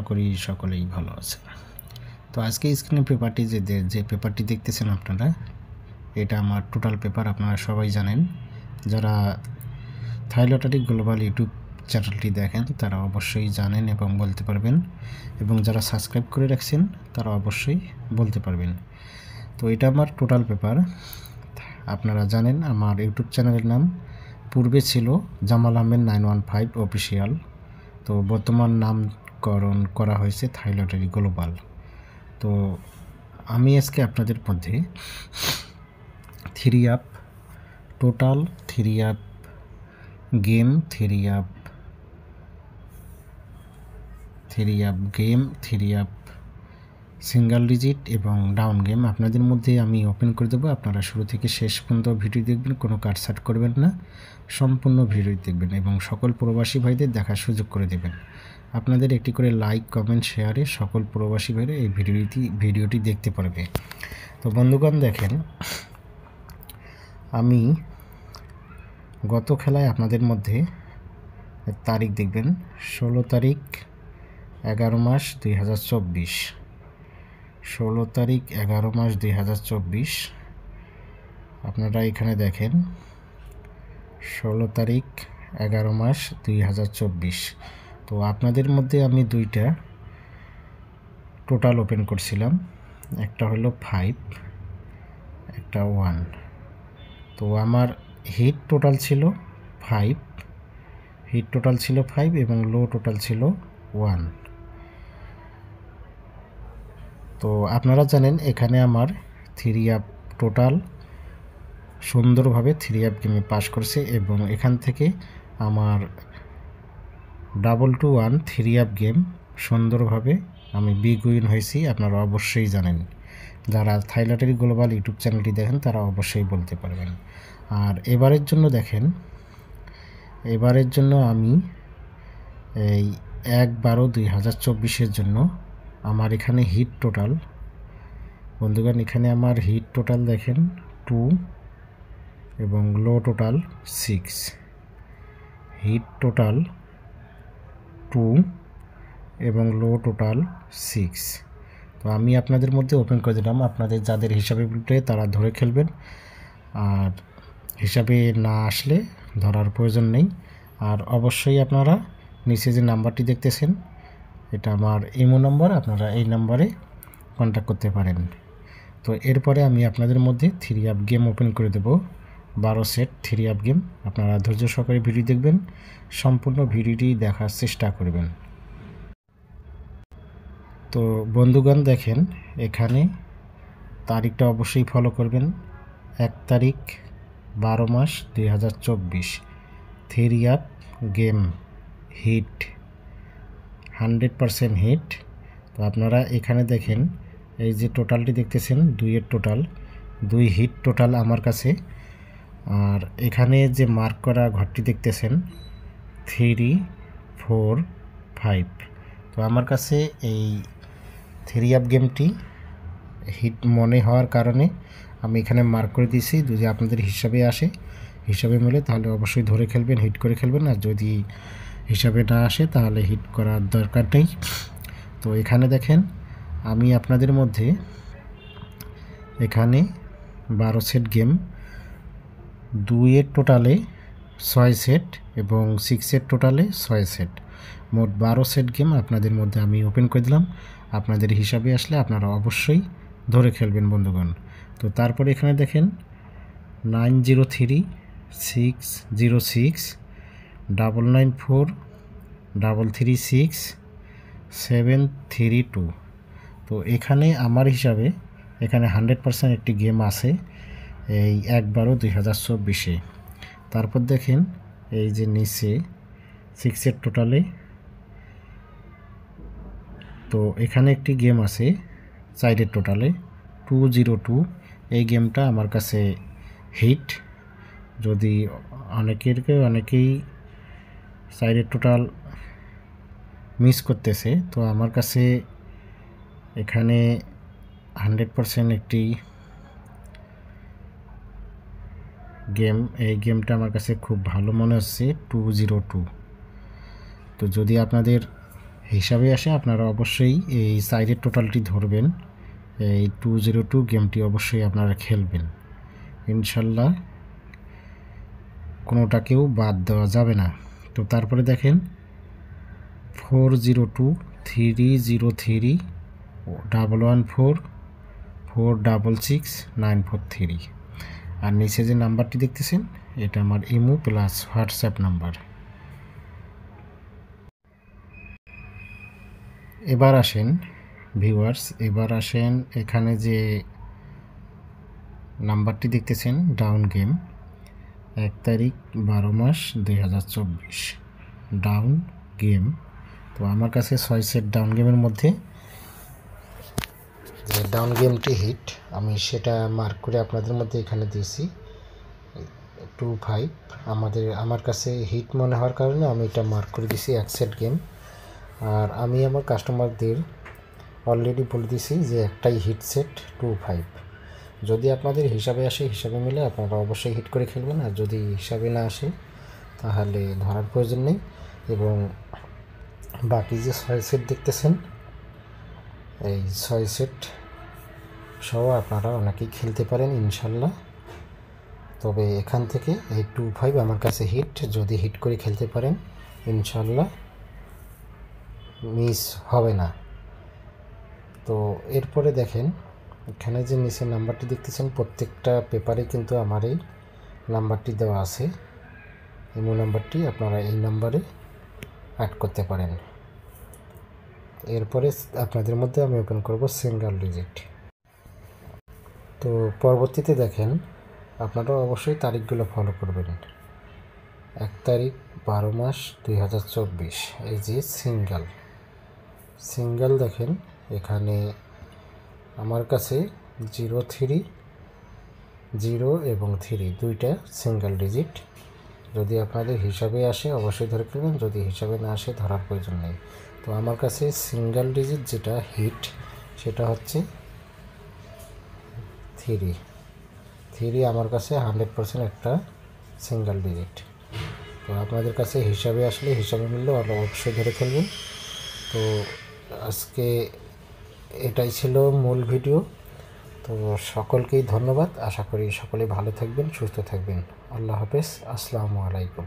করি সকলেই ভালো আছে। তো আজকে স্ক্রিনে পেপারটি যে পেপারটি দেখতেছেন আপনারা, এটা আমার টোটাল পেপার। আপনারা সবাই জানেন, যারা থাই লটারি গ্লোবাল ইউটিউব চ্যানেলটি দেখেন তারা অবশ্যই জানেন এবং বলতে পারবেন, এবং যারা সাবস্ক্রাইব করে রাখছেন তারা অবশ্যই বলতে পারবেন। তো এটা আমার টোটাল পেপার। আপনারা জানেন আমার ইউটিউব চ্যানেলের নাম পূর্বে ছিল জামাল আহমেদ 915 অফিসিয়াল, তো বর্তমান নামকরণ করা হয়েছে থাই লটারি গ্লোবাল। তো আমি আজকে আপনাদের মধ্যে three up total, three up game, three up game, three up single digit এবং ডাউন গেম আপনাদের মধ্যে আমি ওপেন করে দেবো। আপনারা শুরু থেকে শেষ পর্যন্ত ভিডিও দেখবেন, কোনো কাটছাট করবেন না, সম্পূর্ণ ভিডিও দেখবেন এবং সকল প্রবাসী ভাইদের দেখার সুযোগ করে দেবেন। আপনাদের একটি করে লাইক, কমেন্ট, শেয়ারে সকল প্রবাসী ভাইরা এই ভিডিওটি দেখতে পারবে। তো বন্ধুগণ দেখেন, আমি গত খেলায় আপনাদের মধ্যে তারিখ দেখবেন 16 তারিখ 11 মাস 2024, 16 তারিখ 11 মাস 2024। আপনারা এখানে দেখেন 16 তারিখ 11 মাস 2024। তো আপনাদের মধ্যে আমি দুইটা টোটাল ওপেন করছিলাম, একটা হলো 5, একটা 1। তো আমার হিট টোটাল ছিল 5, এবং লো টোটাল ছিল 1। তো আপনারা জানেন এখানে আমার থ্রি আপ টোটাল সুন্দরভাবে থ্রি আপ গেমে পাস করছে, এবং এখান থেকে আমার 221 থ্রি আপ গেম সুন্দরভাবে আমি বিগ উইন হয়েছি। আপনারা অবশ্যই জানেন, যারা থাই লটারি গ্লোবাল ইউটিউব চ্যানেলটি দেখেন তারা অবশ্যই বলতে পারবেন। আর এবারের জন্য দেখেন, এবারের জন্য আমি এই 1/12/2024 জন্য আমার এখানে হিট টোটাল, বন্ধুগণ এখানে আমার হিট টোটাল দেখেন 2 এবং লো টোটাল 6। হিট টোটাল 2 এবং লো টোটাল 6। তো আমি আপনাদের মধ্যে ওপেন করে দিলাম। আপনাদের যাদের হিসাবে উঠে তারা ধরে খেলবেন, আর হিসাবে না আসলে ধরার প্রয়োজন নেই। আর অবশ্যই আপনারা নিচে যে নাম্বারটি দেখতেছেন এটা আমার ইমো নাম্বার, আপনারা এই নাম্বারে কন্ট্যাক্ট করতে পারেন। তো এরপরে আমি আপনাদের মধ্যে থ্রি আপ গেম ওপেন করে দেব, 12 সেট থ্রি আপ গেম। আপনারা ধৈর্য সহকারে ভিডিও দেখবেন, সম্পূর্ণ ভিডিওটি দেখার চেষ্টা করবেন। তো বন্ধুগণ দেখেন, এখানে তারিখটা অবশ্যই ফলো করবেন। 1 তারিখ 12 মাস 2024, three up game hit 100% hit. তো আপনারা এখানে দেখেন এই যে টোটালটি দেখতেছেন 2-এর টোটাল, 2 হিট টোটাল আমার কাছে। আর এখানে যে মার্ক করা ঘরটি দেখতেছেন 3, 4, 5। তো আমার কাছে এই থ্রি আপ গেমটি হিট মনে হওয়ার কারণে আমি এখানে মার্ক করে দিয়েছি। যদি আপনাদের হিসাবে আসে, হিসাবে মিলে তাহলে অবশ্যই ধরে খেলবেন, হিট করে খেলবেন। আর যদি হিসাবে না আসে তাহলে হিট করার দরকার নেই। তো এখানে দেখেন আমি আপনাদের মধ্যে এখানে 12 সেট গেম, 2-এর টোটালে 6 সেট এবং 6-এর টোটালে 6 সেট, মোট 12 সেট গেম আপনাদের মধ্যে আমি ওপেন করে দিলাম। আপনাদের হিসাবে আসলে আপনারা অবশ্যই ধরে খেলবেন বন্ধুগণ। তো তারপরে এখানে দেখেন 903 606 994 336 732। তো এখানে আমার হিসাবে এখানে 100% একটি গেম আছে এই 1/12/2024। তারপর দেখেন এই যে নিচে 6-এর টোটালে, তো এখানে একটি গেম আছে 4-এর টোটালে 202। এই গেমটা আমার কাছে হিট। যদি অনেকেই 4-এর টোটাল মিস করতেছে, তো আমার কাছে এখানে 100% একটি গেম, এই গেমটা আমার কাছে খুব ভালো মনে হচ্ছে 202। তো যদি আপনাদের হিসাবে আসে আপনারা অবশ্যই এই সাইডের টোটালটি ধরবেন। এই 202 গেমটি অবশ্যই আপনারা খেলবেন, ইনশাল্লাহ কোনোটাকেও বাদ দেওয়া যাবে না। তো তারপরে দেখেন 402 303 114 466 943, আর নিচে যে নাম্বারটি দেখতেছেন এটা আমার ইমো প্লাস হোয়াটসঅ্যাপ নাম্বার। এবার আসেন ভিউয়ার্স, এখানে যে নাম্বারটি দেখতেছেন ডাউন গেম, 1 তারিখ 12 মাস 2024 ডাউন গেম। তো আমার কাছে 6 সেট ডাউন গেমের মধ্যে যে ডাউন গেমটি হিট, আমি সেটা মার্ক করে আপনাদের মধ্যে এখানে দিয়েছি 25। আমার কাছে হিট মনে হওয়ার কারণে আমি এটা মার্ক করে দিয়েছি 1 সেট গেম। আর আমি আমার কাস্টমারদের অলরেডি বলে দিয়েছি যে একটাই হিট সেট 25। যদি আপনাদের হিসাবে আসে, হিসাবে মিলে আপনারা অবশ্যই হিট করে খেলবেন, আর যদি হিসাবে না আসে তাহলে ধরার প্রয়োজন নেই। এবং বাকি যে 6 সেট দেখতেছেন, এই 6 সেট সহ আপনারা অনেকেই খেলতে পারেন ইনশাল্লাহ। তবে এখান থেকে এই 25 আমার কাছে হিট, যদি হিট করে খেলতে পারেন ইনশাল্লাহ মিস হবে না। তো এরপরে দেখেন এখানে যে নিচে নাম্বারটি দেখতেছেন, প্রত্যেকটা পেপারে কিন্তু আমার এই নাম্বারটি দেওয়া আছে। ইমো নাম্বারটি আপনারা এই নাম্বারে অ্যাড করতে পারেন। এরপরে আপনাদের মধ্যে আমি ওপেন করব সিঙ্গেল ডিজিট। তো পরবর্তীতে দেখেন আপনারা অবশ্যই তারিখগুলো ফলো করবেন। 1 তারিখ 12 মাস 2024 এই যে সিঙ্গেল দেখেন এখানে আমার কাছে 03 0 এবং 3 দুইটা সিঙ্গেল ডিজিট। যদি আপনাদের হিসাবে আসে অবশ্যই ধরে ফেলবেন, যদি হিসাবে না আসে ধরার প্রয়োজন নেই। তো আমার কাছে সিঙ্গেল ডিজিট যেটা হিট সেটা হচ্ছে 3 আমার কাছে 100% একটা সিঙ্গেল ডিজিট। তো আপনাদের কাছে হিসাবে আসলে, হিসাবে মিললে অবশ্যই ধরে ফেলবেন। তো আজকে এটাই ছিল মূল ভিডিও। তো সকলকেই ধন্যবাদ, আশা করি সকলে ভালো থাকবেন, সুস্থ থাকবেন। আল্লাহ হাফেজ, আসসালামু আলাইকুম।